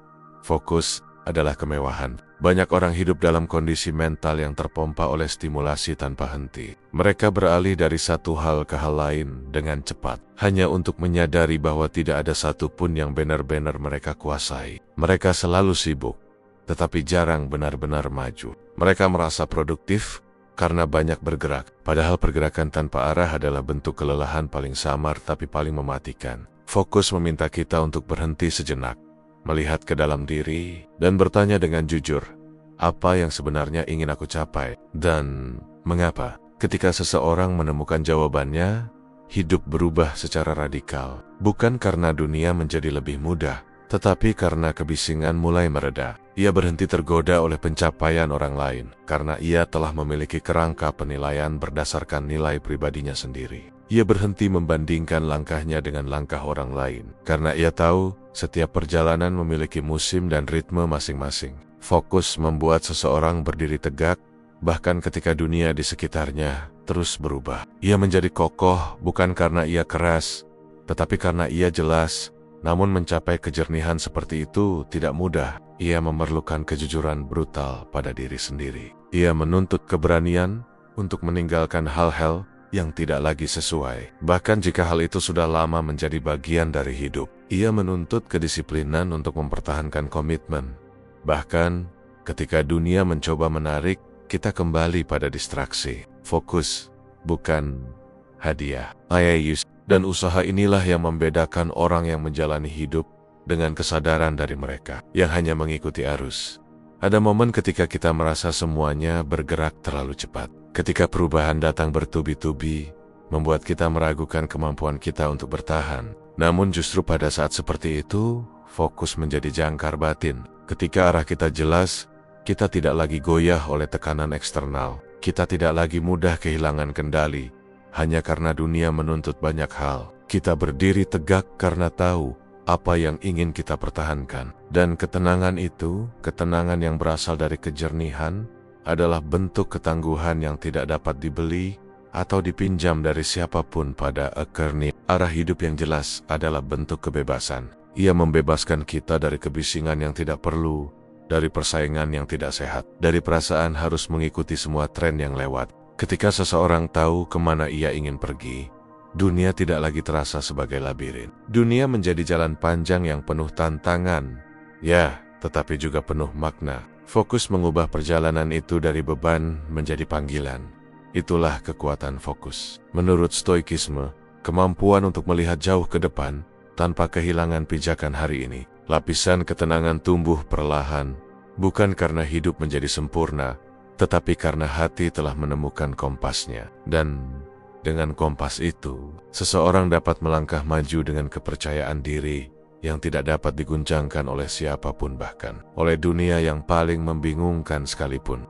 Fokus adalah kemewahan. Banyak orang hidup dalam kondisi mental yang terpompa oleh stimulasi tanpa henti. Mereka beralih dari satu hal ke hal lain dengan cepat, hanya untuk menyadari bahwa tidak ada satupun yang benar-benar mereka kuasai. Mereka selalu sibuk, tetapi jarang benar-benar maju. Mereka merasa produktif karena banyak bergerak, padahal pergerakan tanpa arah adalah bentuk kelelahan paling samar tapi paling mematikan. Fokus meminta kita untuk berhenti sejenak, melihat ke dalam diri, dan bertanya dengan jujur, apa yang sebenarnya ingin aku capai, dan mengapa? Ketika seseorang menemukan jawabannya, hidup berubah secara radikal. Bukan karena dunia menjadi lebih mudah, tetapi karena kebisingan mulai mereda. Ia berhenti tergoda oleh pencapaian orang lain, karena ia telah memiliki kerangka penilaian berdasarkan nilai pribadinya sendiri. Ia berhenti membandingkan langkahnya dengan langkah orang lain, karena ia tahu setiap perjalanan memiliki musim dan ritme masing-masing. Fokus membuat seseorang berdiri tegak, bahkan ketika dunia di sekitarnya terus berubah. Ia menjadi kokoh bukan karena ia keras, tetapi karena ia jelas. Namun mencapai kejernihan seperti itu tidak mudah. Ia memerlukan kejujuran brutal pada diri sendiri. Ia menuntut keberanian untuk meninggalkan hal-hal yang tidak lagi sesuai. Bahkan jika hal itu sudah lama menjadi bagian dari hidup. Ia menuntut kedisiplinan untuk mempertahankan komitmen. Bahkan ketika dunia mencoba menarik, kita kembali pada distraksi. Fokus, bukan hadiah. Dan usaha inilah yang membedakan orang yang menjalani hidup dengan kesadaran dari mereka yang hanya mengikuti arus. Ada momen ketika kita merasa semuanya bergerak terlalu cepat. Ketika perubahan datang bertubi-tubi, membuat kita meragukan kemampuan kita untuk bertahan. Namun justru pada saat seperti itu, fokus menjadi jangkar batin. Ketika arah kita jelas, kita tidak lagi goyah oleh tekanan eksternal. Kita tidak lagi mudah kehilangan kendali hanya karena dunia menuntut banyak hal. Kita berdiri tegak karena tahu apa yang ingin kita pertahankan. Dan ketenangan itu, ketenangan yang berasal dari kejernihan, adalah bentuk ketangguhan yang tidak dapat dibeli atau dipinjam dari siapapun pada akhirnya. Arah hidup yang jelas adalah bentuk kebebasan. Ia membebaskan kita dari kebisingan yang tidak perlu, dari persaingan yang tidak sehat, dari perasaan harus mengikuti semua tren yang lewat. Ketika seseorang tahu kemana ia ingin pergi, dunia tidak lagi terasa sebagai labirin. Dunia menjadi jalan panjang yang penuh tantangan, ya, tetapi juga penuh makna. Fokus mengubah perjalanan itu dari beban menjadi panggilan. Itulah kekuatan fokus. Menurut stoikisme, kemampuan untuk melihat jauh ke depan tanpa kehilangan pijakan hari ini. Lapisan ketenangan tumbuh perlahan, bukan karena hidup menjadi sempurna, tetapi karena hati telah menemukan kompasnya. Dan dengan kompas itu, seseorang dapat melangkah maju dengan kepercayaan diri yang tidak dapat diguncangkan oleh siapapun, bahkan oleh dunia yang paling membingungkan sekalipun.